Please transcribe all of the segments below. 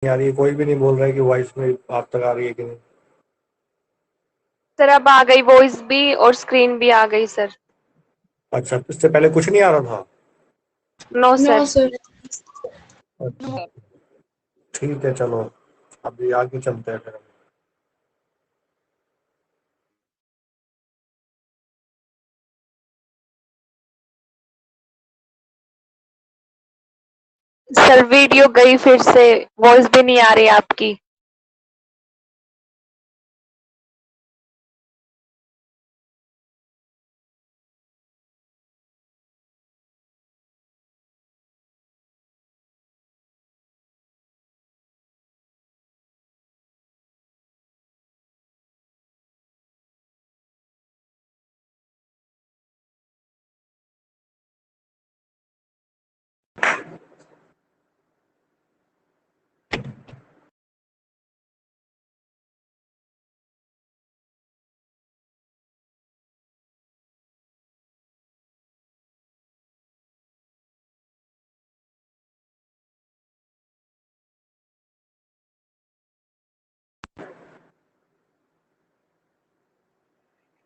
आ रही है, कोई भी नहीं बोल रहा है कि वॉइस में आप तक आ रही है कि नहीं। सर अब आ गई, वॉइस भी और स्क्रीन भी आ गई सर। अच्छा, इससे पहले कुछ नहीं आ रहा था? No no sir. सर। अच्छा, ठीक है, चलो अभी आगे चलते हैं फिर। सर वीडियो गई फिर से, वॉइस भी नहीं आ रही आपकी।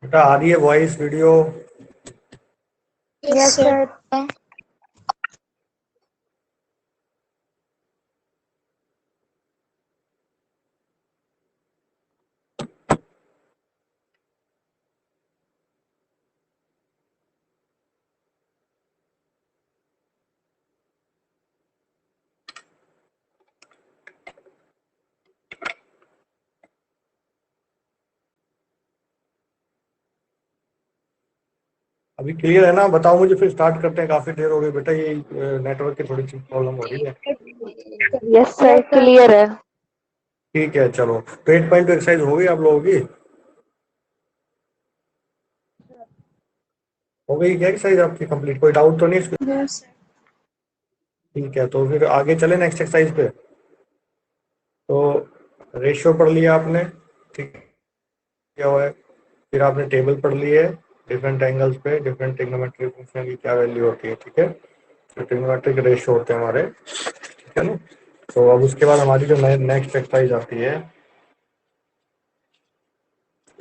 बेटा आ रही है वॉइस वीडियो? Yes sir. अभी क्लियर है ना? बताओ मुझे, फिर स्टार्ट करते हैं। काफी देर हो गई बेटा, ये नेटवर्क की थोड़ी सी प्रॉब्लम हो रही है। यस सर, क्लियर है। ठीक है, चलो। तो 8.2 एक्सरसाइज हो गई आप लोगों की? हो गई क्या एक्सरसाइज आपकी कंप्लीट? कोई डाउट तो नहीं इसमें? No sir. ठीक है, तो फिर आगे चले नेक्स्ट एक्सरसाइज पे। तो रेशियो पढ़ लिया आपने, ठीक क्या हुआ है। फिर आपने टेबल पढ़ ली है, डिफरेंट एंगल्स पे डिफरेंट ट्रिग्नोमेट्रिक फंक्शन की क्या वैल्यू होती है, ठीक है। तो ट्रिग्नोमेट्रिक रेशियो होते हैं हमारे, ठीक है ना। तो अब उसके बाद हमारी जो नेक्स्ट एक्सरसाइज आती है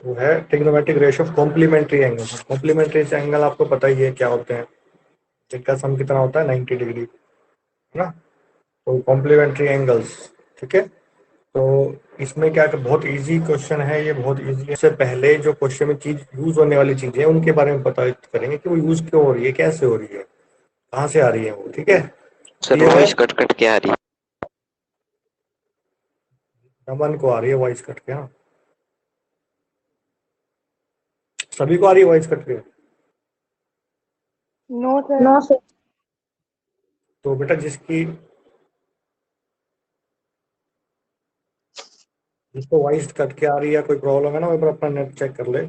वो है trigonometric ratio of complementary angle. Complementary angle आपको पता ही है क्या होते हैं, जिनका सम कितना होता है 90 डिग्री, है ना। तो कॉम्प्लीमेंट्री एंगल्स, ठीक है। तो इसमें क्या है, बहुत इजी क्वेश्चन है ये, बहुत इजी है। इससे पहले जो क्वेश्चन में चीज यूज होने वाली चीजें हैं उनके बारे में पता करेंगे कि वो यूज क्यों हो रही है, कैसे हो रही है, कहाँ से आ रही है वो, ठीक है। सर क्लियर है? वॉइस कट कट के आ रही है। नमन को आ रही है वॉइस कट के? हाँ, सभी को आ रही है वॉइस कट के? No sir. No sir. तो बेटा जिसको वॉइस कट के आ रही है, कोई प्रॉब्लम है ना, वो एक बार अपना नेट चेक कर ले,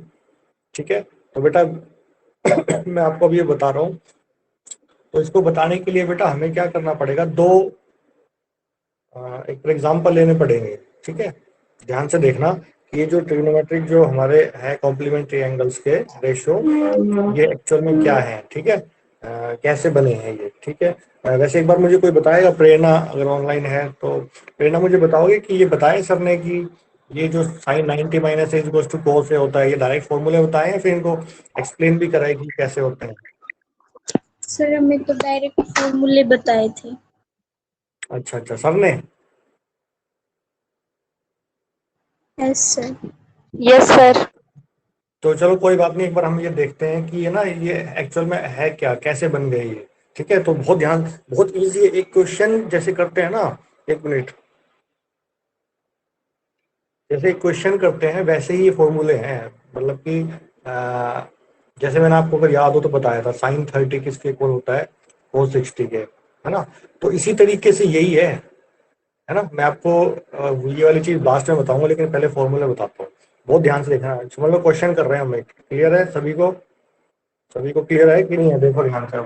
ठीक है। तो बेटा मैं आपको अभी ये बता रहा हूँ। तो इसको बताने के लिए बेटा हमें क्या करना पड़ेगा, दो एक एग्जांपल लेने पड़ेंगे, ठीक है। ध्यान से देखना कि ये जो ट्रिग्नोमेट्रिक जो हमारे हैं कॉम्प्लीमेंट्री एंगल्स के रेशियो, ये एक्चुअल में क्या है, ठीक है। कैसे बने हैं ये, ठीक है। वैसे एक बार मुझे कोई बताएगा, प्रेरणा अगर ऑनलाइन है तो प्रेरणा मुझे बताओगे कि ये बताए सर ने कि ये जो साइन 90 माइनस एज गोस टू कोस से होता है, ये डायरेक्ट फॉर्मूले बताए हैं, फिर इनको एक्सप्लेन भी कराए कि कैसे होते हैं? सर हमें तो डायरेक्ट फॉर्मूले बताए थे। अच्छा अच्छा, सर ने? Yes sir. Yes sir. तो चलो कोई बात नहीं, एक बार हम ये देखते हैं कि ये ना ये एक्चुअल में है क्या, कैसे बन गई ये, ठीक है। तो बहुत इजी है। एक क्वेश्चन जैसे करते हैं ना, एक मिनट, जैसे एक क्वेश्चन करते हैं वैसे ही ये फॉर्मूले हैं। मतलब कि जैसे मैंने आपको अगर याद हो तो बताया था, साइन 30 किसके इक्वल होता है, कोस 60 के, है ना। तो इसी तरीके से यही है ना। मैं आपको ये वाली चीज लास्ट में बताऊंगा, लेकिन पहले फॉर्मूले बताता हूँ। बहुत ध्यान से देखना, समझ लो क्वेश्चन कर रहे हैं हम एक। क्लियर है सभी को? सभी को क्लियर है कि नहीं है? देखो ध्यान से।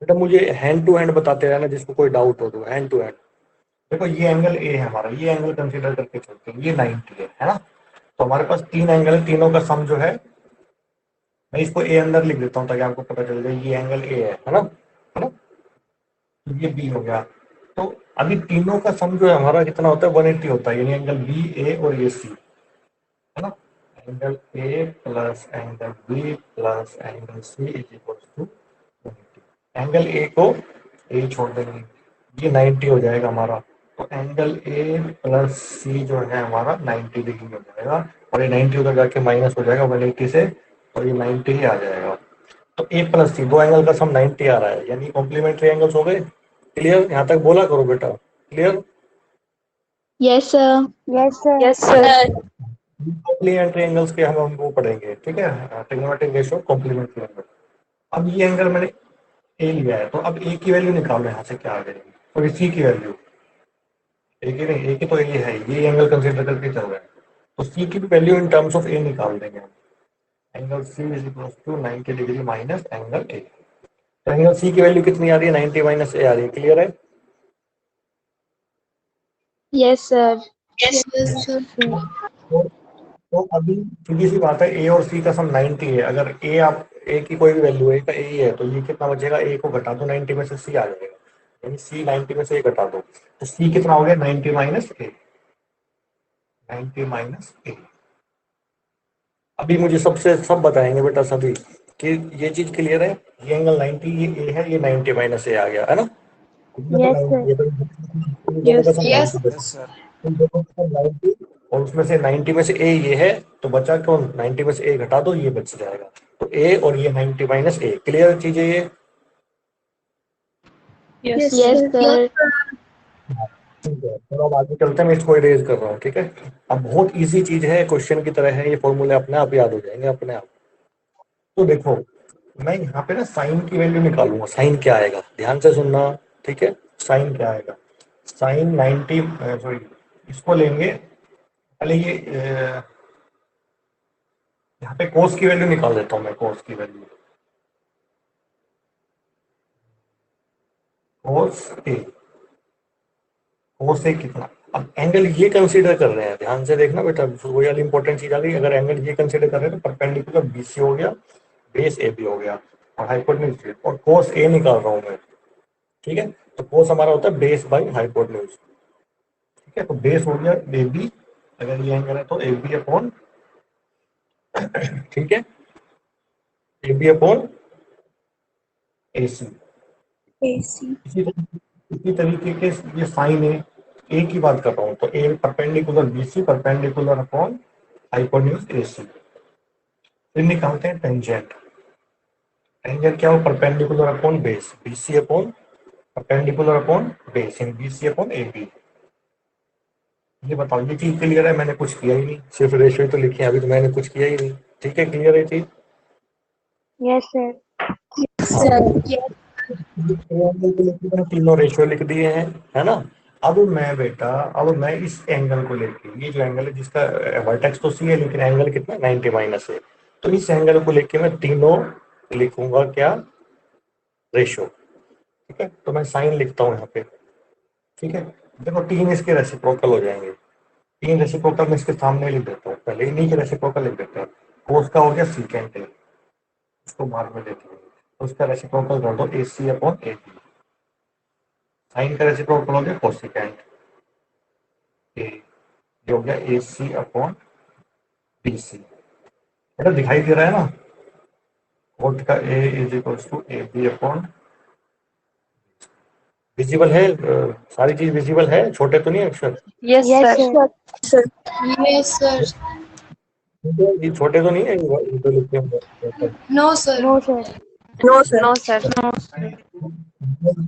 बेटा मुझे हैंड टू हैंड बताते रहना, जिसको कोई डाउट हो तो हैंड टू हैंड। देखो ये एंगल ए है हमारा, ये एंगल कंसीडर करके चलते हैं, ये 90 है ना। तो हमारे पास 3 एंगल है, तीनों का सम जो है, मैं इसको ए अंदर लिख देता हूँ ताकि आपको पता चल जाए ये एंगल ए है ना, है ना, तो ये बी हो गया। तो अभी तीनों का सम जो है हमारा कितना होता है, 180 होता है, यानी एंगल बी, ए और ये सी, है ना। Angle A plus angle B plus angle C is equal to 180। Angle A को ए छोड़ देंगे, ये 90 हो जाएगा हमारा। तो एंगल ए प्लस सी जो है हमारा 90 डिग्री हो जाएगा, और ये 90 उधर जाके माइनस हो जाएगा 180 से, और ये 90 ही आ जाएगा। तो ए प्लस सी, दो एंगल का सम 90 आ रहा है, यानी कॉम्प्लीमेंट्री एंगल्स हो गए। क्लियर, यहाँ तक बोला करो बेटा, clear. Yes sir. Yes sir. Complementary angles के हम वो पढ़ेंगे, ठीक है, ट्रिग्नोमेट्रिक रेशियो कॉम्प्लीमेंट्री एंगल। अब ये एंगल मैंने ए लिया है, तो अब ए की वैल्यू निकालो यहाँ से क्या आ जाएगी, और सी की वैल्यू, ए की नहीं, ए की तो ए है, ये एंगल कंसिडर करके चल रहा है, तो सी की भी value in terms of A निकाल देंगे हम। Angle C is equal to 90 degree minus angle A. तो एंगल सी की वैल्यू कितनी आ रही है, 90 माइनस ए आ रही है, क्लियर है। Yes sir. तो, तो अभी सीधी सी बात है, ए और सी का सम 90 है, अगर ए, आप ए की कोई भी वैल्यू, ए का ए ही है, तो ये कितना बचेगा, ए को घटा दो 90 में से, सी आ जाएगा, यानी सी 90 में से ए घटा दो, तो सी कितना हो गया, 90 माइनस ए, 90 माइनस ए। अभी मुझे सबसे सब बताएंगे बेटा सभी कि ये चीज क्लियर है, ये एंगल 90, ये ए है, ये 90 माइनस ए आ गया, है ना। इसमें तो यस 90, सर। ये तो इन दोनों का सम यस 90 बचा, इन दोनों का सम 90, और उसमें से 90 में से ए ये है, तो बचा कौन, 90 में से ए घटा दो, ये बच जाएगा, तो ए और ये 90 माइनस ए, क्लियर चीजें ये। Yes sir. ठीक है, चलो अब आगे चलते हैं, मैं इसको इरेज कर रहा हूँ, ठीक है। अब बहुत इजी चीज है, क्वेश्चन की तरह है, ये फॉर्मूले अपने आप याद हो जाएंगे अपने आप। तो देखो, मैं यहाँ पे ना साइन की वैल्यू निकालूंगा, साइन क्या आएगा, ध्यान से सुनना, ठीक है। साइन क्या आएगा, साइन 90, सॉरी, इसको लेंगे पहले, ये यहाँ पे कोस की वैल्यू निकाल देता हूँ मैं, कोस की वैल्यू, कोस ए, कोस ए कितना, अब एंगल ये कंसीडर कर रहे हैं, ध्यान से देखना बेटा, वही वाली इंपॉर्टेंट चीज आ गई, अगर एंगल ये कंसीडर कर रहे हैं तो परपेंडिकुलर बीसी हो गया, बेस ए बी हो गया, और हाइपोटेन्यूज, और कोस ए निकाल रहा हूँ मैं, ठीक है। तो कोस हमारा होता है बेस बाई हाइपोटेन्यूज, ठीक है, तो बेस हो गया ए बी, अगर ये एंगल है तो ए बी अपॉन, ठीक है, A B upon A C. AC. इसी तरीके के ये साइन है, ए की बात कर रहा हूँ, तो A perpendicular B C, perpendicular upon hypotenuse A C. फिर निकालते हैं टेंजेंट, टेंजेंट क्या हो, perpendicular upon base, B C upon perpendicular upon base, in B C upon A B. ये बताओ, ये चीज क्लियर है, मैंने कुछ किया ही नहीं, सिर्फ रेशियो तो लिखे हैं, अभी तो मैंने कुछ किया ही नहीं, ठीक है, क्लियर है चीज। Yes sir. सर। ट्रायंगल को लेके मैंने तीनों रेशियो लिख दिए हैं, है ना। अब मैं बेटा, अब मैं इस एंगल को लेके, ये जो एंगल है जिसका वर्टेक्स तो सी है, लेकिन एंगल कितना 90 माइनस है, तो इस एंगल को लेके मैं तीनों लिखूंगा क्या, रेशियो, ठीक है। तो मैं साइन लिखता हूँ यहाँ पे, ठीक है। देखो, तीन इसके रेसिप्रोकल हो जाएंगे, तीन रेसिप्रोकल मैं इसके सामने लिख देता हूँ, पहले इन्हीं के रेसिप्रोकल लिख देते हैं। कोस का हो गया सीकेंट है, उसको बाद में देखेंगे, तो उसका रेसिप्रोकल कर दो ए C upon A B. Sign का रेसिप्रोकल हो गया कोसिकेंट ए, ये हो गया ए सी अपॉन बी सी। बेटा दिखाई दे रहा है ना, कोट का A is equals to A B upon, visible है, सारी चीज विजिबल है, छोटे तो नहीं है अक्षर, यस सर। Yes sir. ये छोटे तो नहीं है, ये तो लिखे हैं। No sir. No sir. No sir.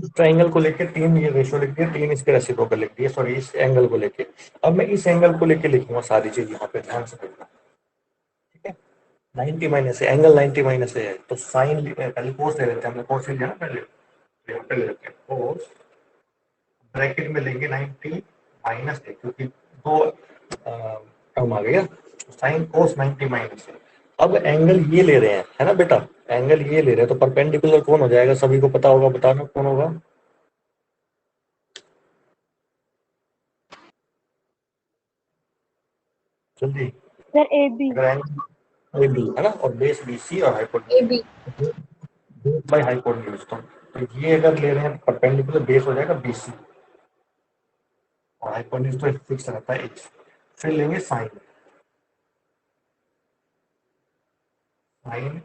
Triangle को लेके तीन ये रेशियो लिख दिए, तीन इसके रेसिप्रोकल लिख दिए, सॉरी इस एंगल को लेके। अब मैं इस एंगल को लेके लिखूंगा सारी चीज, यहाँ पे ध्यान से देखना, ठीक है। 90 माइनस है, एंगल 90 माइनस है, तो साइन पहले कोस ले लेते हैं, हमने कोस लिया ना पहले, यहाँ पे ले लेते हैं कोस, ब्रैकेट में लेंगे 90 माइनस है, क्योंकि दो टर्म आ गया, साइन कोस 90 माइनस है। अब एंगल ये ले रहे हैं, है ना बेटा, एंगल ये ले रहे हैं, तो परपेंडिकुलर कौन हो जाएगा, सभी को पता होगा, बताना कौन होगा। जल्दी, सर ए बी। अगर एंगल ए बी है ना, और बेस बी सी और hypotenuse AB। Base by hypotenuse, तो ये अगर ले रहे हैं परपेंडिकुलर, बेस हो जाएगा बी सी और हाइपोटेन्यूज तो फिक्स रहता है एच। फिर लेंगे साइन, साइन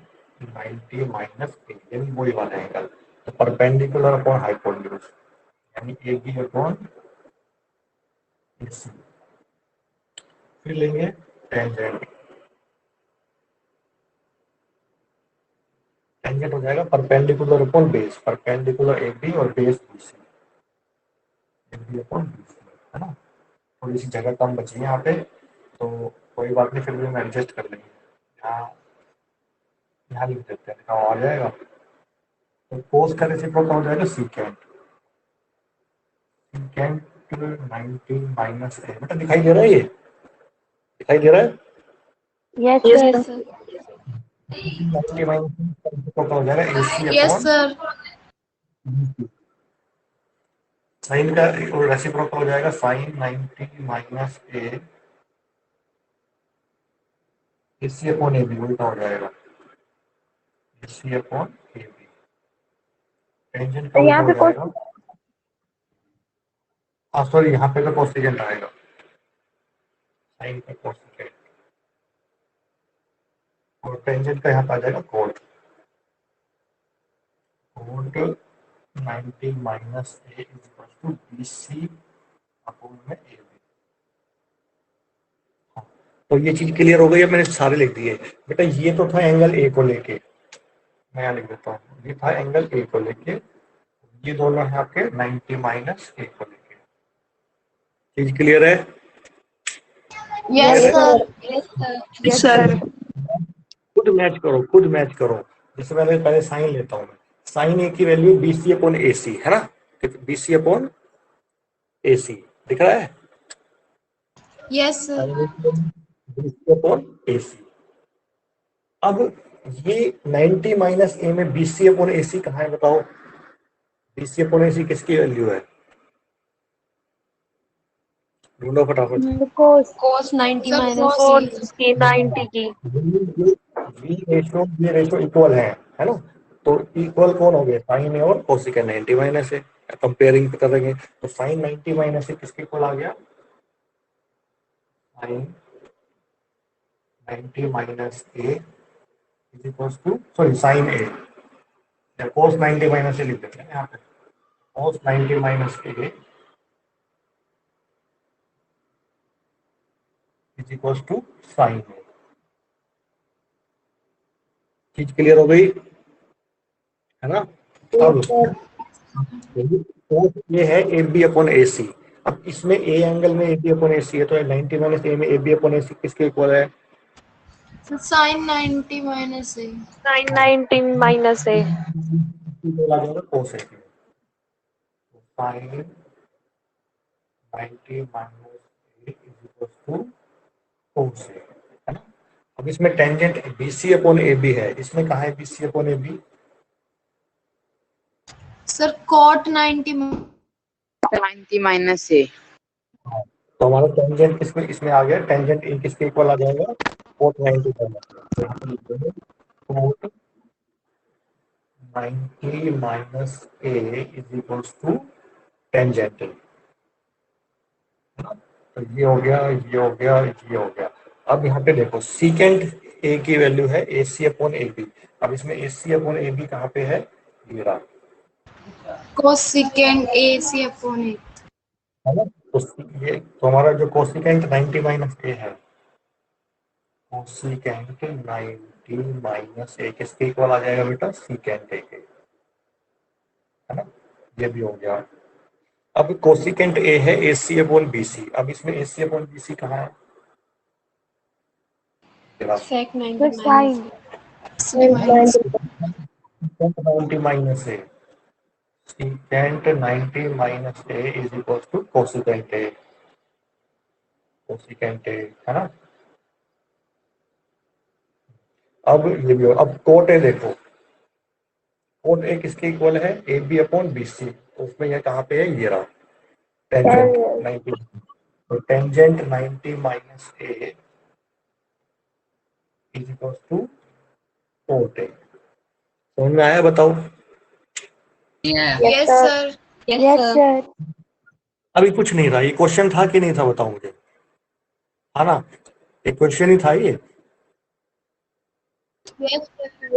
90 माइनस ए, यानी वही वाला एंगल, तो परपेंडिकुलर अपॉन हाइपोटेन्यूज यानी ए बी अपॉन ए सी। फिर लेंगे टेंजेंट, टेंजेंट हो जाएगा perpendicular upon base, perpendicular A B और base B C, A B upon B C, है ना। थोड़ी सी जगह कम बची है यहाँ पे, तो कोई बात नहीं, फिर भी हम एडजस्ट कर लेंगे। यहाँ यहाँ लिख देते हैं, आ जाएगा। तो कोस का रेसिप्रोकल हो जाएगा सीकेंट, सीकेंट 90 माइनस ए। बेटा दिखाई दे रहा है, ये दिखाई दे रहा है। Yes yes sir. Sir. 90 minus का रेसिप्रोकल हो जाएगा A C yes upon sir. B C. Sine का रेसिप्रोकल हो जाएगा sine 90 minus A C upon A B, उल्टा हो जाएगा A C upon A B. Tangent का तो उल्टा यहाँ हो पे कोस, जाएगा, हाँ सॉरी, यहाँ पे तो कोसेकेंट आएगा, साइन का कोसेकेंट, और टेंजेंट का यहाँ पे आ जाएगा cot, cot 90 minus A is equal to B C upon में ए बी। तो ये चीज क्लियर हो गई है, मैंने सारे लिख दिए। बेटा ये तो था एंगल ए को लेके, मैं यहाँ लिख देता हूँ, ये था एंगल ए को लेके, ये दोनों है आपके 90 माइनस ए को लेके। चीज क्लियर है? यस यस क्लियर है? Sir. Sir. Yes sir. Yes sir. खुद मैच करो, खुद मैच करो। जैसे मैंने पहले साइन लेता हूँ, मैं साइन ए की value B C upon A सी है ना, बी सी अपॉन ए सी दिख रहा है, yes sir. B C upon A C. अब ये 90 माइनस ए में बी सी अपॉन ए सी कहाँ है बताओ, बी सी अपॉन ए सी किसकी वैल्यू है, ढूंढो फटाफट। कोस, कोस 90 माइनस कोस सी। की 90 की। ये रेशो इक्वल है ना, तो इक्वल कौन हो गए, साइन ए और कोसिकेंट 90 माइनस ए, कंपेयरिंग करेंगे तो साइन 90 माइनस ए किसके इक्वल आ गया, sine 90 minus A is equal to, sorry sine A, या कोस 90 माइनस ए लिख देते हैं यहाँ पे, cos 90 minus A is equal to sine A. चीज क्लियर हो गई है ना। अब कोस ये है A B upon A C, अब इसमें ए एंगल में ए बी अपॉन ए सी है, तो 90 माइनस ए में ए बी अपॉन ए सी किसके इक्वल है, sine 90 minus C. Sine 90 minus A. Cos A, sine 90 minus A is equal to cos A, है ना। अब इसमें tangent B C upon A B है, इसमें कहाँ है B C upon A B, sir cot 90 90 minus A. तो हमारा टेंजेंट किसमें इसमें आ गया, टेंजेंट इन किसके इक्वल आ जाएगा, cot 90 cot 90 minus A is equal to tangent, तो ये हो गया, ये हो गया, ये हो गया। अब यहाँ पे देखो सीकेंट ए की वैल्यू है ए सी अपॉन ए बी, अब इसमें ए सी अपॉन ए बी कहाँ पे है, ये रहा, कोसिकेंट ए सी अपॉन ए। है ना। तो ये तो हमारा जो कोसिकेंट 90 माइनस ए है, कोसिकेंट 90 माइनस ए किसके इक्वल आ जाएगा बेटा, सीकेंट ए के, है ना। ये भी हो गया। अब कोसिकेंट ए है ए सी अपॉन बी सी, अब इसमें ए सी अपॉन बी सी कहाँ है, सेक 90 तो sine minus 90 minus A, secant 90 minus A is equal to cosecant A, cosecant A, है ना। अब ये भी हो, अब कोट ए देखो, कोट ए किसके इक्वल है, A B upon B C, तो उसमें ये कहाँ पे है, ये रहा टेंजेंट 90, तो tangent 90 minus A is equal to cot A. समझ में आया? बताओ। Yes sir. Yes sir. अभी कुछ नहीं था, ये क्वेश्चन था कि नहीं था बताओ मुझे। हाँ ना, एक क्वेश्चन ही था ये, यस सर।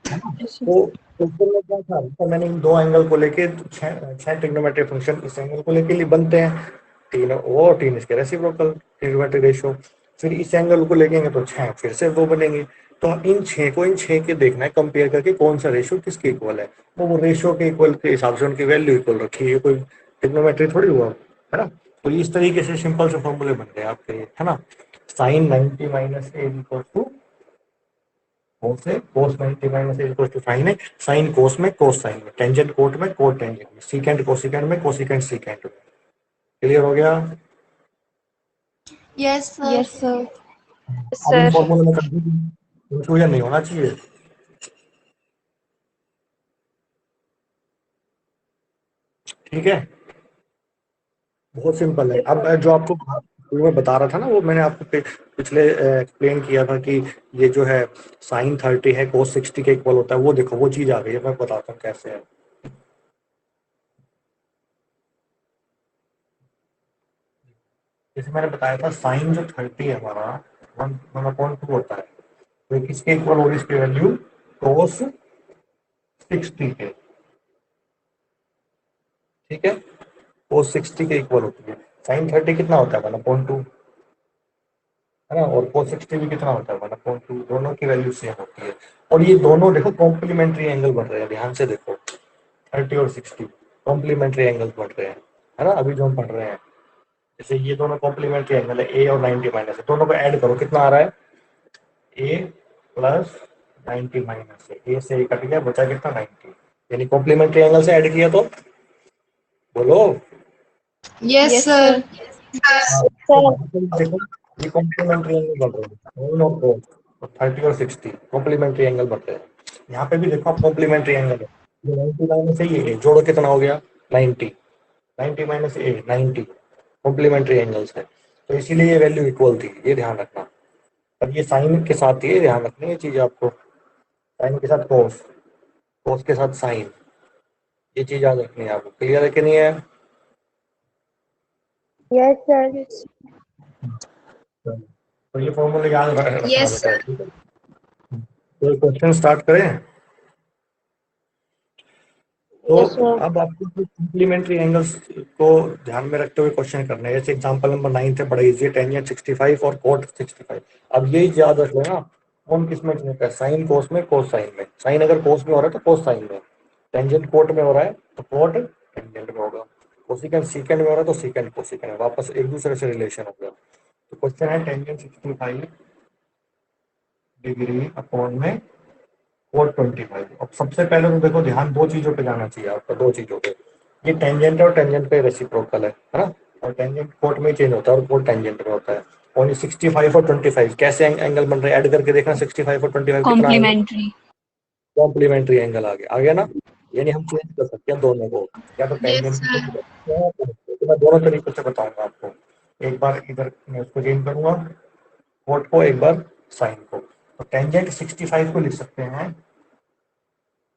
है ना? तो क्वेश्चन में क्या था, तो मैंने इन दो एंगल को लेके छह ट्रिग्नोमेट्रिक फंक्शन इस एंगल को लेके लिए बनते हैं, तीन वो तीन इसके रेसिप्रोकल ट्रिग्नोमेट्रिक रेशियो। फिर इस एंगल को लेंगे तो छह फिर से वो बनेंगे। तो इन छह के देखना है कंपेयर करके कौन सा रेशियो किसके इक्वल है। वो रेशियो के इक्वल के हिसाब से उनकी वैल्यू इक्वल रखी है, कोई ट्रिग्नोमेट्री थोड़ी हुआ, है ना? तो इस तरीके से सिंपल से फॉर्मूले बन गए आपके, है ना? Sine 90 minus A equal to cos है, cos 90 minus A equal to sine है, साइन कोस में, कोस साइन में, टेंजेंट कोट में, कोट टेंजेंट में, सीकेंट कोसिकेंट में, कोसिकेंट सीकेंट में। क्लियर हो गया? Yes sir. Yes sir. अब इन सर फॉर्मूले में कंफ्यूजन नहीं होना चाहिए। ठीक है, बहुत सिंपल है। अब जो आपको शुरू में बता रहा था ना, वो मैंने आपको पिछले एक्सप्लेन किया था कि ये जो है साइन 30 है कोस 60 के इक्वल होता है, वो देखो वो चीज आ गई है, मैं बताता हूँ कैसे है। जैसे मैंने बताया था साइन जो 30 है हमारा 1/2 होता है, तो किसके इक्वल होगी इसकी वैल्यू? कोस 60 के। ठीक है, कोस 60 के इक्वल होती है। साइन 30 कितना होता है? 1/2, है ना? और कोस 60 भी कितना होता है? 1/2। दोनों की वैल्यू सेम होती है। और ये दोनों देखो कॉम्प्लीमेंट्री एंगल बन रहे हैं, ध्यान से देखो, 30 और 60 कॉम्प्लीमेंट्री एंगल बन रहे हैं, है ना? अभी जो हम पढ़ रहे हैं, जैसे ये दोनों कॉम्प्लीमेंट्री एंगल है, ए और 90 माइनस है, दोनों को ऐड करो कितना आ रहा है? ए प्लस 90 माइनस है, ए से ए कट गया, बचा कितना? 90। यानी कॉम्प्लीमेंट्री एंगल से ऐड किया तो बोलो। Yes sir. हाँ, तो यहाँ पे भी देखो ये कॉम्प्लीमेंट्री एंगल बन रहे हैं, साइन और कोस, तो 30 और 60 कॉम्प्लीमेंट्री एंगल बन रहे हैं। यहाँ पे भी देखो आप कॉम्प्लीमेंट्री एंगल है, ये 90 माइनस है, ये जोड़ो कितना हो गया? 90। 90 माइनस ए 90 कॉम्प्लीमेंट्री एंगल्स है, तो इसीलिए ये वैल्यू इक्वल थी, ये ध्यान रखना। अब ये साइन के साथ ये ध्यान रखनी है चीज आपको, साइन के साथ कोस, कोस के साथ साइन, ये चीज याद रखनी है आपको। क्लियर है कि नहीं है? Yes sir. तो ये फॉर्मूला याद रखना यस बेटा, सर। ठीक है? तो क्वेश्चन स्टार्ट करें। तो यस सर। अब आपको कॉम्प्लीमेंट्री एंगल्स को ध्यान में रखते हुए क्वेश्चन करना है। जैसे एग्जांपल नंबर 9 है, बड़ा इजी है, टेंजेंट 65 और कोट 65। अब ये याद रख लेना कौन किस में चुनता है, साइन कोस में, कोस साइन में। साइन अगर कोस में हो रहा है तो कोस साइन में, टेंजेंट कोट में हो रहा है तो कोट टेंजेंट में होगा, कोसिकेंट सीकेंट में हो रहा है तो सीकेंट कोसिकेंट में, वापस एक दूसरे से रिलेशन हो गया। तो क्वेश्चन है टेंजेंट 65 डिग्री अपॉन में कोट 25। अब सबसे पहले तो देखो ध्यान दो चीजों पे जाना चाहिए आपका, दो चीजों पे। ये टेंजेंट है और टेंजेंट पे रेसिप्रोकल है ना? और टेंजेंट कोट में चेंज होता है और कोट टेंजेंट में होता है। और ये 65 और 25 कैसे एंगल बन रहे हैं, ऐड करके देखना, 65 और 25 कितना आएगा? कॉम्प्लीमेंट्री। कॉम्प्लीमेंट्री एंगल आ गया ना? यानी हम चेंज कर सकते हैं दोनों को, या तो यस टेंजेंट को सर। change कर सकते हैं, तो मैं दोनों तरीकों से बताऊंगा आपको। एक बार इधर मैं उसको चेंज करूंगा कोट को, एक बार साइन को। तो टेंजेंट 65 को लिख सकते हैं,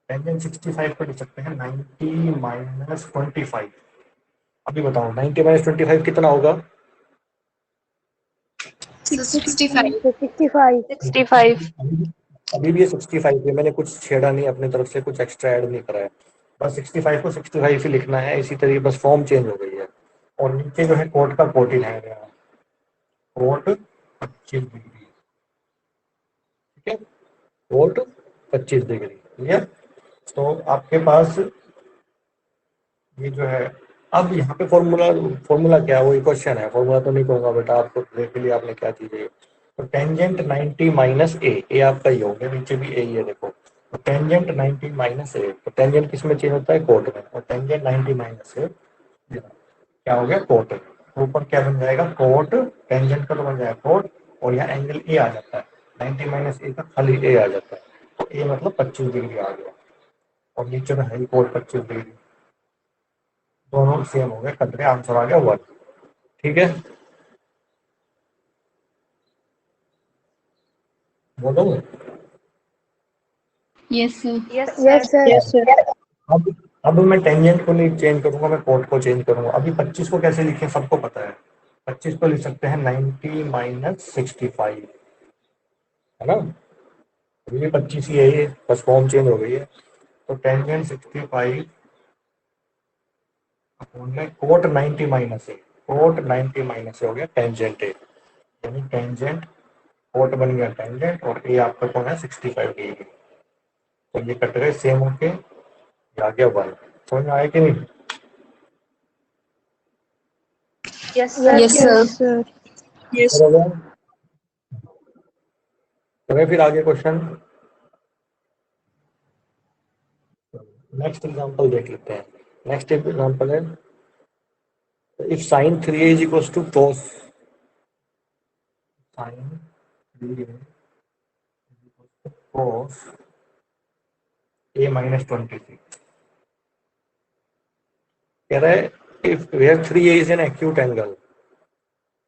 टेंजेंट 65 को लिख सकते हैं 90 माइनस 25। अभी बताओ 90 माइनस 25 कितना होगा? 65। 65। अभी भी ये 65 है, मैंने कुछ छेड़ा नहीं अपनी तरफ से, कुछ एक्स्ट्रा ऐड नहीं करा है। बस 65 को 65 ही लिखना है, इसी तरीके बस फॉर्म चेंज हो गई है। और नीचे जो है कोट का कोट ही है, कोट 25 डिग्री। ठीक है, कोट 25 डिग्री। क्लियर? तो आपके पास ये जो है, अब यहाँ पे फॉर्मूला, फॉर्मूला क्या है? वही क्वेश्चन है, फॉर्मूला तो नहीं कहूंगा बेटा आपको, देख लिया आपने क्या चीज है। तो टेंजेंट 90 माइनस ए आपका ही हो गया, नीचे भी ए ही है देखो। तो टेंजेंट 90 माइनस ए, तो टेंजेंट किस में चेंज होता है? कोट में। और टेंजेंट 90 माइनस ए क्या हो गया? कोट। तो ऊपर क्या बन जाएगा? कोट, टेंजेंट का तो बन जाएगा कोट, और यहाँ एंगल ए आ जाता है, 90 माइनस ए का खाली ए आ जाता है, तो ए मतलब 25 डिग्री आ गया। और नीचे में है कोट 25 डिग्री, दोनों सेम हो गए, कट गए, आंसर आ गया 1। ठीक है, बोलो। Yes sir. Yes yes sir. Sir. अब मैं टेंजेंट को नहीं चेंज करूंगा, मैं कोट को चेंज करूंगा। अभी 25 को कैसे लिखें सबको पता है। 25 को लिख सकते हैं 90 माइनस 65, है ना। अभी भी 25 ही है ये, बस फॉर्म चेंज हो गई है। तो टेंजेंट 65 में कोट 90 माइनस है, कोट 90 माइनस हो गया टेंजेंट ए, यानी टेंजेंट कोट बन गया टेंजेंट, और ए आपका कौन है 65 डिग्री। तो ये कट गए सेम होके, ये आ गया 1। समझ में आया कि नहीं। Yes sir. Yes sir. Yes. चलिए फिर आगे क्वेश्चन, नेक्स्ट एग्जांपल देख लेते हैं। नेक्स्ट एग्जांपल है if sin 3a is equals to cos sin 3a is equals to cos a minus 26। कह रहा है if where 3a is an acute angle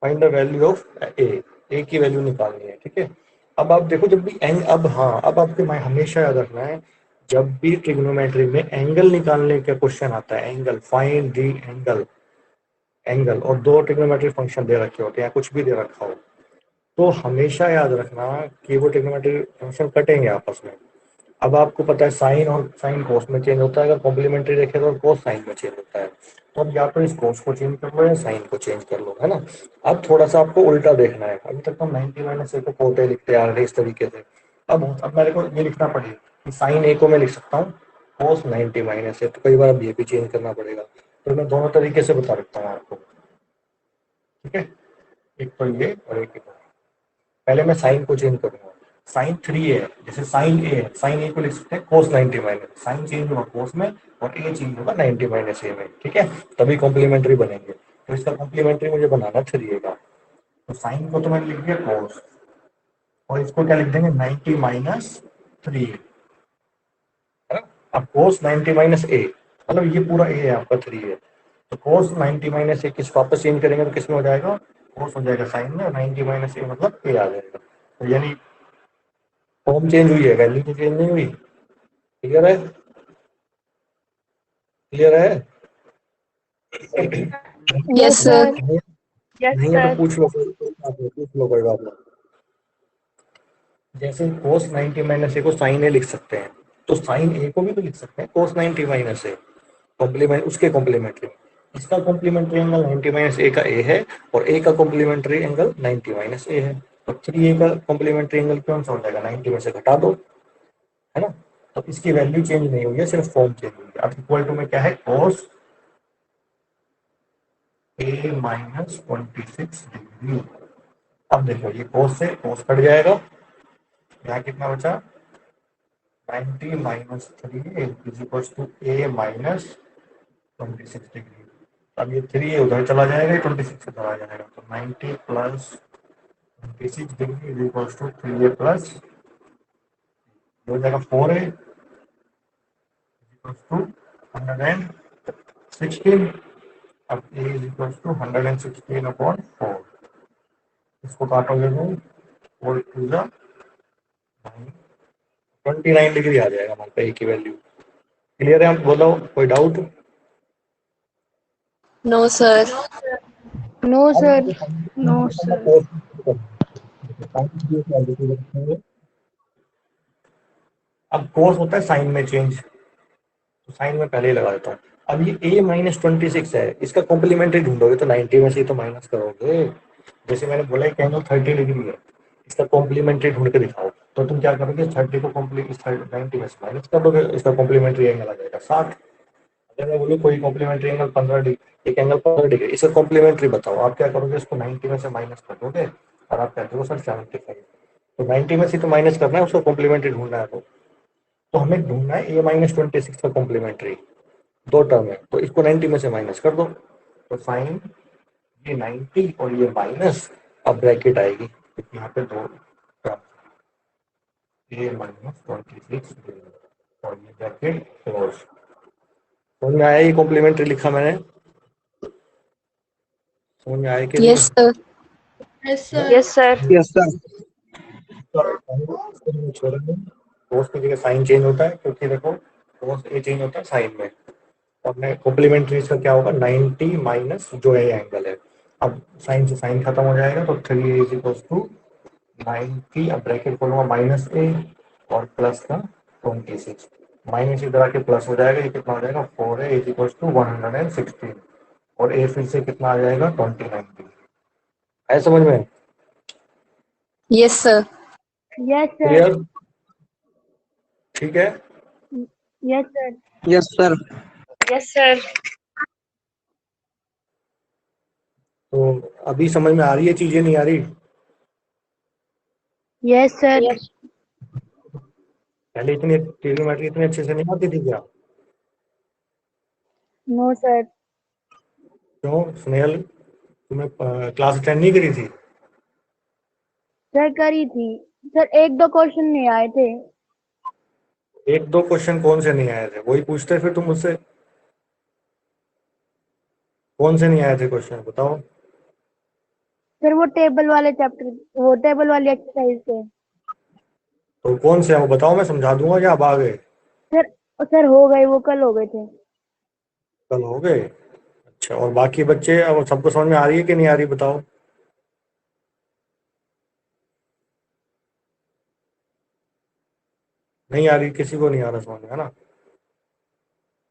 find the value of A की value निकालनी है, ठीक है। अब आप देखो जब भी अब हाँ, अब आपके हमेशा याद रखना है, जब भी ट्रिग्नोमेट्री में एंगल निकालने का क्वेश्चन आता है, angle find the angle, angle और दो ट्रिग्नोमेट्रिक फंक्शन दे रखे होते हैं, कुछ भी दे रखा हो, तो हमेशा याद रखना कि वो ट्रिग्नोमेट्रिक फंक्शन कटेंगे आपस में। अब आपको पता है साइन और साइन कोस में चेंज होता है, अगर कॉम्प्लीमेंट्री देखें तो कोस साइन में चेंज होता है। तो अब या तो इस कोस को चेंज कर लो या साइन को चेंज कर लो, है ना। अब थोड़ा सा आपको उल्टा देखना है। अभी तक तो 90 माइनस ए को कोटे लिखते आ रहे इस तरीके से। अब मेरे को ये लिखना पड़ेगा कि साइन ए को मैं लिख सकता हूँ कोस 90 माइनस ए, तो कई बार अब ये भी चेंज करना पड़ेगा। तो मैं दोनों तरीके से बता सकता हूँ आपको, ठीक है। एक तो ये और एक ये। पहले मैं साइन को चेंज करूंगा। साइन 3 है, जैसे साइन ए है, साइन ए को लिख सकते हैं कोस 90 माइनस, साइन चेंज होगा कोस में और ए चेंज होगा 90 माइनस ए में, ठीक है। तभी कॉम्प्लीमेंट्री बनेंगे। तो इसका कॉम्प्लीमेंट्री मुझे बनाना 3 का। तो साइन को तो मैंने लिख दिया कोस, और इसको क्या लिख देंगे 90 माइनस 3, है ना। अब कोस 90 माइनस ए, मतलब ये पूरा ए है आपका 3 है, तो कोस 90 माइनस ए किस वापस चेंज करेंगे तो किस में हो जाएगा, कोस हो जाएगा साइन में, 90 माइनस ए मतलब ए आ जाएगा। तो यानी फॉर्म चेंज हुई है, वैल्यू तो चेंज नहीं हुई। क्लियर है, क्लियर है। Yes sir. यस नहीं है तो सर। पूछ लो कोई बात नहीं। जैसे कोस 90 माइनस ए को साइन ए लिख सकते हैं, तो साइन ए को भी तो लिख सकते हैं कोस 90 माइनस ए, कॉम्प्लीमेंट उसके कॉम्प्लीमेंट्री। इसका कॉम्प्लीमेंट्री एंगल 90 माइनस ए का ए है, और ए का कॉम्प्लीमेंट्री एंगल 90 माइनस ए है। तो 3 ए का कॉम्प्लीमेंट्री एंगल कौन सा हो जाएगा, 90 में से घटा दो, है ना। तो इसकी वैल्यू चेंज नहीं हुई है, सिर्फ फॉर्म चेंज हुई है। अब इक्वल टू में क्या है, कोस ए माइनस 26 डिग्री। अब देखो ये कोस से कोस कट जाएगा, यहाँ कितना बचा 90 minus 3 is equal to A minus 26 degree. अब ये 3 उधर चला जाएगा, 26 उधर आ जाएगा, तो 90 plus 26 degree is equal to 3 plus हो जाएगा 4 टू 116। अब a is equal to 116 upon 4, इसको काटोगे तो 4 टू जा 29 डिग्री आ जाएगा हमारे पे a की वैल्यू। क्लियर है, हम बोलो कोई doubt. No sir. No sir. No sir. अब कोस होता है साइन में चेंज, तो साइन में पहले ही लगा देता हूँ। अब ये a माइनस 26 है, इसका कॉम्प्लीमेंट्री ढूंढोगे तो 90 में से तो माइनस करोगे। जैसे मैंने बोला एक एंगल 30 डिग्री है, इसका कॉम्प्लीमेंट्री ढूंढ के दिखाओ, तो तुम क्या करोगे 30 को कॉम्प्लीट 90 में से माइनस कर दोगे, इसका कॉम्प्लीमेंट्री एंगल आ जाएगा 60। अगर मैं बोलूँ कोई कॉम्प्लीमेंट्री एंगल 15 डिग्री, एक एंगल 15 डिग्री, इसका कॉम्प्लीमेंट्री बताओ, आप क्या करोगे, इसको 90 में से माइनस कर दोगे और आप कहते हो सर 75। तो 90 में से तो माइनस करना है, उसका कॉम्प्लीमेंट्री ढूंढना है। तो हमें ढूंढना है a माइनस 26 का कॉम्प्लीमेंट्री, दो टर्म है, तो इसको 90 में से माइनस कर दो, तो साइन ये 90 और ये माइनस, अब ब्रैकेट आएगी क्योंकि यहाँ पे दो टर्म a माइनस 26 और ये ब्रैकेट क्लोज। समझ में आया, ये कॉम्प्लीमेंट्री लिखा मैंने, समझ में आया कि नहीं। Yes sir. Yes sir. Yes sir. Cos की जगह साइन चेंज होता है, क्योंकि देखो कोस ए चेंज होता है साइन में। और मैं कॉम्प्लीमेंट्री इसका क्या होगा, 90 माइनस जो है एंगल है। अब साइन से साइन खत्म हो जाएगा, तो 3 इज इक्वल टू 90, अब ब्रैकेट खोलूंगा माइनस ए और प्लस का 26, माइनस इधर आके प्लस हो जाएगा, ये कितना हो जाएगा 4 है इज इक्वल टू 116, और ए फिर से कितना आ जाएगा 29। है समझ में? Yes sir. Yes sir. Clear? ठीक है। Yes sir. Yes sir. Yes sir. तो अभी समझ में आ रही है चीजें, नहीं आ रही? Yes sir. पहले इतनी ट्रिग्नोमेट्री इतने अच्छे से नहीं आती थी क्या? No sir. क्यों स्नेहल, तुम्हें क्लास अटेंड नहीं करी थी? सर करी थी सर, एक दो क्वेश्चन नहीं आए थे। एक दो क्वेश्चन कौन से नहीं आए थे, वही पूछते फिर तुम मुझसे। कौन से नहीं आए थे क्वेश्चन बताओ? सर वो टेबल वाले चैप्टर, वो टेबल वाली एक्सरसाइज थे। तो कौन से हैं वो बताओ, मैं समझा दूंगा, क्या आप आ गए? सर सर हो गए, वो कल हो गए थे। कल हो गए? अच्छा, और बाकी बच्चे अब सबको समझ में आ रही है कि नहीं आ रही बताओ? नहीं आ रही, किसी को नहीं आ रहा समझ में, है ना?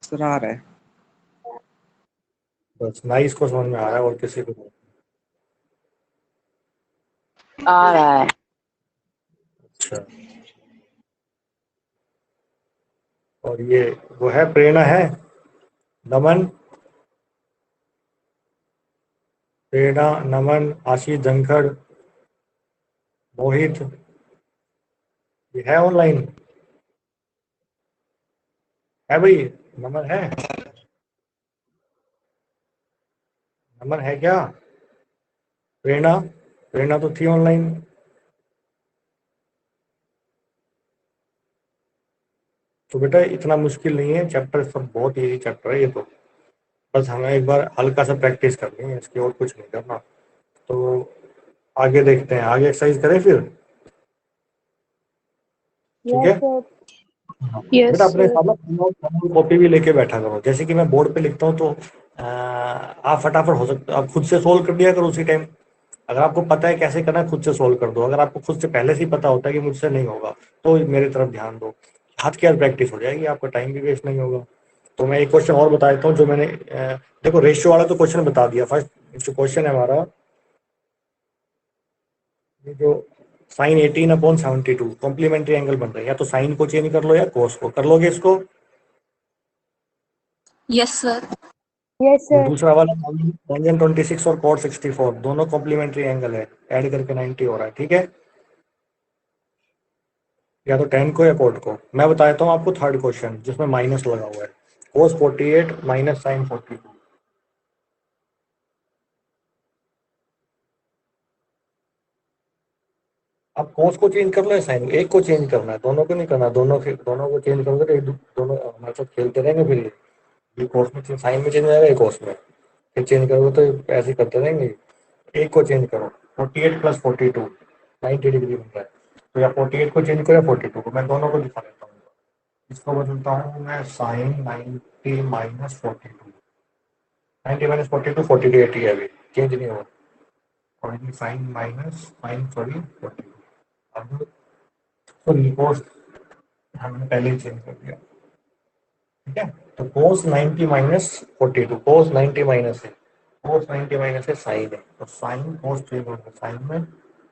सर आ रहा है। बस नाइस को समझ में आ रहा है, और किसी को नहीं। आ रहा है। अच्छा, और ये वो है, प्रेरणा है, नमन, प्रेरणा, नमन, आशीष धनखड़, मोहित, ये है ऑनलाइन? है भाई? नमन है? नमन है क्या? प्रेरणा, प्रेरणा तो थी ऑनलाइन। तो बेटा इतना मुश्किल नहीं है चैप्टर, सब बहुत इजी चैप्टर है ये तो। बस हमें एक बार हल्का सा प्रैक्टिस करनी है इसकी, और कुछ नहीं करना। तो आगे देखते हैं, आगे एक्सरसाइज करें फिर। ठीक यस है। सर। बेटा यस अपने सर। साथ ना कॉपी भी लेके बैठा करो, जैसे कि मैं बोर्ड पे लिखता हूँ तो आप फटाफट हो सकता आप खुद से सोल्व कर दिया करो उसी टाइम। अगर आपको पता है कैसे करना है, खुद से सोल्व कर दो। अगर आपको खुद से पहले से ही पता होता है कि मुझसे नहीं होगा, तो मेरी तरफ ध्यान दो, हाथ की हाथ प्रैक्टिस हो जाएगी, आपका टाइम भी वेस्ट नहीं होगा। तो मैं एक क्वेश्चन और बता देता हूँ जो मैंने देखो रेशियो वाला तो क्वेश्चन बता दिया। फर्स्ट जो क्वेश्चन है हमारा, ये जो साइन 18/72 कॉम्प्लीमेंट्री एंगल बन रहा है, या तो साइन को चेंज कर लो या कोस को, कर लोगे इसको? Yes sir. यस और सर। दूसरा वाला tan 26 और cot 64 दोनों कॉम्प्लीमेंट्री एंगल है, ऐड करके 90 हो रहा है, ठीक है? या तो tan को या cot को। मैं बता देता हूँ आपको थर्ड क्वेश्चन जिसमें माइनस लगा हुआ है, cos 48 माइनस साइन 42। अब cos को चेंज कर लो या साइन, एक को चेंज करना है, दोनों को नहीं करना। दोनों को चेंज करोगे तो दोनों हमारे साथ खेलते रहेंगे फिर। ये cos में चेंज, साइन में चेंज हो जाएगा, ये cos में फिर चेंज करोगे तो ऐसे ही करते रहेंगे। एक को चेंज करो, 48 प्लस 42 90 डिग्री बन रहा है। तो या 48 को चेंज करो या 42 को, मैं दोनों को दिखा देता हूँ। इसको बदलता हूँ मैं साइन 90 माइनस 42, 90 माइनस 42 42 80 है, अभी चेंज नहीं हुआ। और ये साइन माइनस साइन सॉरी 42, अब तो रिपोर्ट हमने पहले ही चेंज कर दिया, ठीक है? तो कोस 90 माइनस 42, कोस 90 माइनस है, कोस 90 माइनस है साइन है, तो साइन कोस चेंज हो गया साइन में,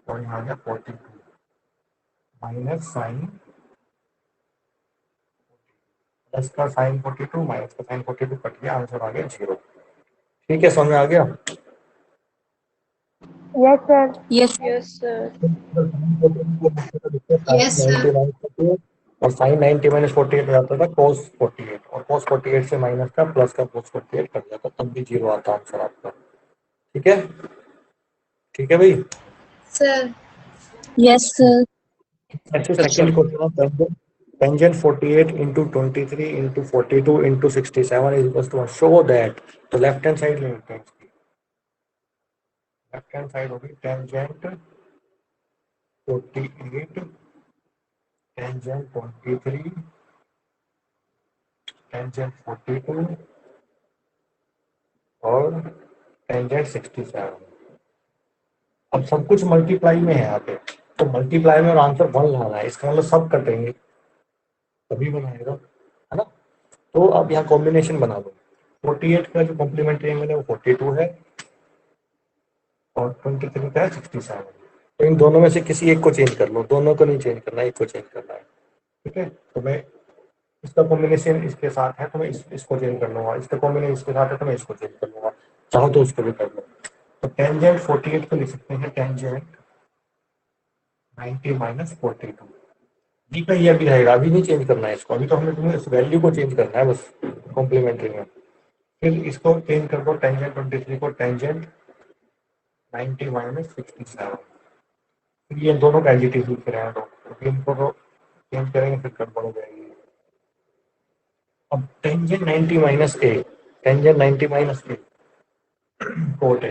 और यहाँ आ गया 42 माइनस साइन प्लस का साइन 42 माइनस का साइन 42 कट गया, आंसर आ गया 0। ठीक है, समझ में आ गया? Yes sir. Yes. Yes sir. Yes sir. और साइन 90 माइनस 48 हो जाता था cos 48, और cos 48 से माइनस का प्लस का cos 48 कट जाता, तब भी 0 आता आंसर आपका। ठीक है? ठीक है भाई। सर। Yes sir. ऐसे second question, tangent 48 into 23 into 42 into 67 is equals to 1, show that। तो लेफ्ट हैंड साइड ले लेते हैं इसकी, लेफ्ट हैंड साइड होगी टेंजेंट 48 टेंजेंट 23, टेंजेंट 42 और टेंजेंट 67। अब सब कुछ मल्टीप्लाई में है यहाँ पे, तो मल्टीप्लाई में और आंसर 1 लाना है, इसका मतलब सब कटेंगे तभी बनाएगा, है ना। तो अब यहाँ कॉम्बिनेशन बना दो। 48 का जो कॉम्प्लीमेंट्री एंगल है वो 42 है और 23 का है 67। तो इन दोनों में से किसी एक को चेंज कर लो, दोनों को नहीं चेंज करना है, एक को चेंज करना है, ठीक है। तो मैं इसका कॉम्बिनेशन इसके साथ है तो मैं इसको चेंज कर लूंगा, इसका कॉम्बिनेशन इसके साथ है तो मैं इसको चेंज कर लूंगा, चाहो तो उसको भी कर लो। तो टेंजेंट 48 को लिख सकते हैं टेंजेंट 90 माइनस 42। डी का ये अभी रहेगा, अभी नहीं चेंज करना है इसको, अभी तो हमें तुम्हें इस वैल्यू को चेंज करना है बस कॉम्प्लीमेंट्री में। फिर इसको चेंज कर दो, टेंजेंट 23 को टेंजेंट 90 माइनस 67। फिर ये दोनों का एडिटिव लिख रहे हैं तो इनको तो चेंज करेंगे फिर गड़बड़ हो जाएगी। अब tangent 90 minus A, tangent 90 minus A cot है,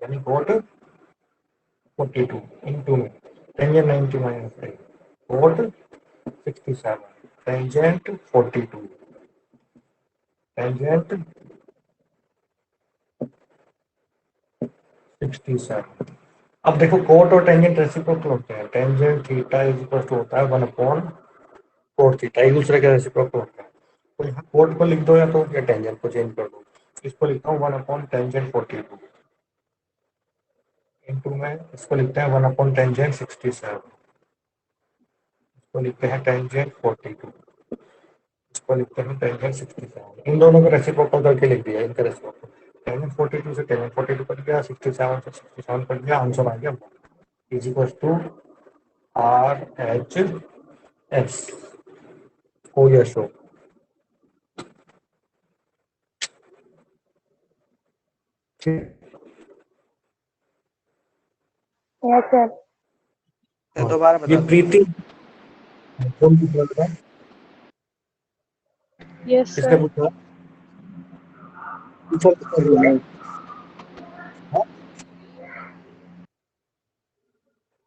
यानी कोट 42 इनटू में tangent 90 minus A cot 67 tangent 42 tangent 67। अब देखो कोट और टेंजेंट रेसिप्रोकल होते हैं, tangent theta is equal to होता है 1 अपॉन कोट थीटा, एक दूसरे के रेसिप्रोकल होते हैं। तो यहाँ कोट को लिख दो या तो या टेंजेंट को चेंज कर दो। इसको लिखता हूँ 1 अपॉन टेंजेंट 42 इनटू में इसको लिखते हैं 1 अपॉन टेंजेंट 67, इसको लिखते हैं टेंजेंट 42, इसको लिखते हैं टेंजेंट 67। इन दोनों को रेसिप्रोकल करके लिख दिया, इनका रेसिप्रोकल टेंजेंट 42 से टेंजेंट 42 कट गया, 67 से 67 कट गया, आंसर आ गया इज इक्वल टू RHS। हो गया शो। Yes sir. सर दोबारा ये बता दो। प्रीति कौन पूछ रहा था? यस किसने सर। पूछा? पूछा किसने बोला? हाँ?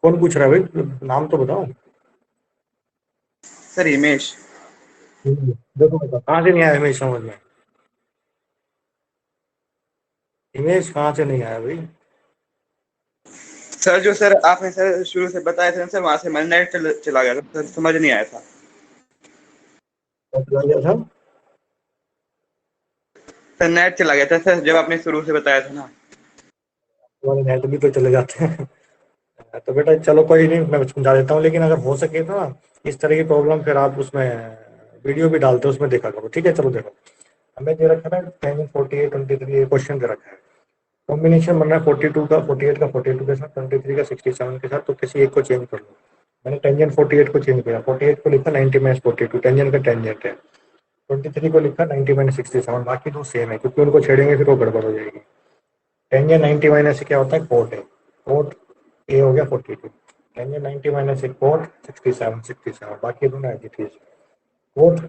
कौन पूछ रहा है भाई, नाम तो बताओ। सर हिमेश। देखो बता कहाँ से नहीं आया हिमेश समझ में, हिमेश कहाँ से नहीं आया भाई? सर जो सर आपने सर शुरू से बताया था ना सर, वहां से मैं नेट चला गया था सर, समझ नहीं आया था। कब चला गया था? सर नेट चला गया था सर, जब आपने शुरू से बताया था ना। तुम्हारे नेट भी तो चले जाते हैं। तो बेटा चलो कोई नहीं, मैं समझा देता हूँ, लेकिन अगर हो सके तो ना इस तरह की प्रॉब्लम फिर आप उसमें वीडियो भी डालते हो उसमें देखा करो, ठीक है। चलो देखो हमें दे रखा है टेंजेंट 48 23, ये क्वेश्चन दे रखा है, कॉम्बिनेशन बन रहा है 42 का 48 का 42 के साथ, 23 का 67 के साथ, तो किसी एक को चेंज कर लो। मैंने टेंजेंट 48 को चेंज किया, 48 को लिखा 90 माइनस 42, टेंजेंट का टेंजेंट है, 23 को लिखा 90 माइनस 67, बाकी दो सेम है क्योंकि उनको छेड़ेंगे फिर वो गड़बड़ हो जाएगी। टेंजेंट 90 माइनस से क्या होता है कोट है, कोट ए हो गया 42, टेंजेंट 90 माइनस से कोट 67, बाकी दोनों एडिटिव। कोट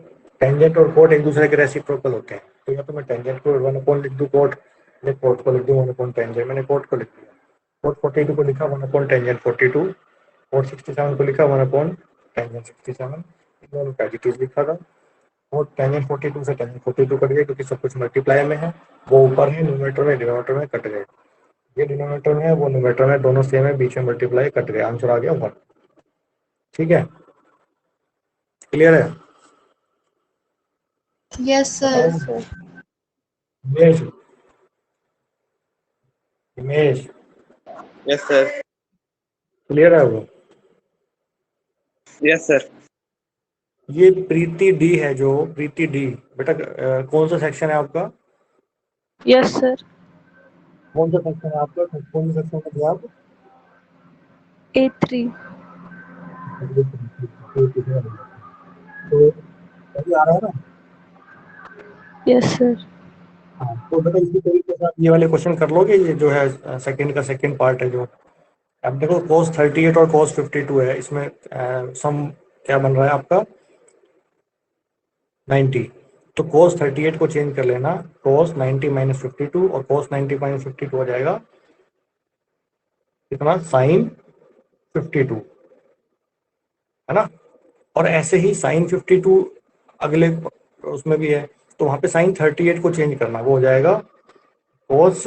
टेंजेंट और कोट एक दूसरे के रेसिप्रोकल होते हैं, तो या तो मैं टेंजेंट को 1 अपॉन लिख दूं कोट, या कोट को लिख दूं 1 अपॉन टेंजेंट, मैंने कोट को लिख दिया। कोट 42 को लिखा 1 अपॉन टेंजेंट 42, कोट 67 को लिखा 1 अपॉन टेंजेंट 67, इन दोनों का एडिटिव लिखा था। और टेंजेंट 42 से टेंजेंट 42 कट गए क्योंकि सब कुछ मल्टीप्लाई में है, वो ऊपर है न्यूमरेटर में डिनोमिनेटर में कट गए, ये डिनोमिनेटर में है वो न्यूमरेटर में, दोनों सेम है, बीच में मल्टीप्लाई कट गए, आंसर आ गया 1। ठीक है, क्लियर है? Yes, sir. Himesh, Himesh yes sir. Clear है वो? Yes sir. ये प्रीति डी है, जो प्रीति डी बेटा कौन सा सेक्शन है आपका? Yes sir. कौन सा सेक्शन है आपका, कौन सा सेक्शन में थे आप? A3। तो अभी आ रहा है ना? Yes sir. हाँ तो बेटा इसी तरीके से आप ये वाले क्वेश्चन कर लोगे, ये जो है सेकंड का सेकंड पार्ट है जो, अब देखो cos 38 और cos 52 है, इसमें सम क्या बन रहा है आपका 90, तो cos 38 को चेंज कर लेना, cos 90 माइनस 52 और cos 90 माइनस 52 हो जाएगा कितना sin 52, है ना। और ऐसे ही साइन 52 अगले उसमें भी है, तो वहां पे साइन 38 को चेंज करना, वो हो जाएगा cos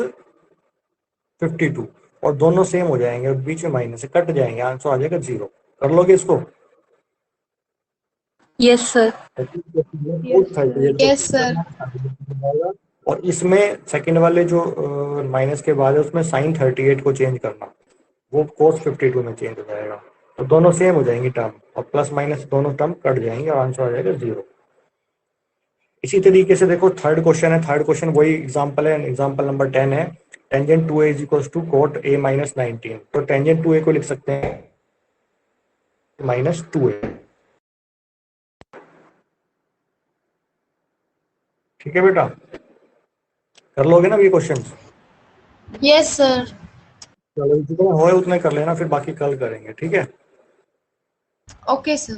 52, और दोनों सेम हो जाएंगे और बीच में माइनस से कट जाएंगे, आंसर आ जाएगा 0। कर लोगे इसको? Yes, sir. Yes, sir. और इसमें सेकंड वाले जो माइनस के बाद है उसमें साइन 38 को चेंज करना, वो cos 52 में चेंज हो जाएगा, तो दोनों सेम हो जाएंगी टर्म, और प्लस माइनस दोनों टर्म कट जाएंगे और आंसर आ जाएगा 0। इसी तरीके से देखो थर्ड क्वेश्चन है, थर्ड क्वेश्चन वही एग्जांपल है, एग्जांपल नंबर 10 है, tangent 2a is equal to cot a minus 19, तो टेंजेंट 2a को लिख सकते हैं माइनस 2a। ठीक है बेटा, कर लोगे ना ये क्वेश्चन? Yes, sir. चलो जितने होए उतने कर लेना, फिर बाकी कल करेंगे, ठीक है? Okay, sir.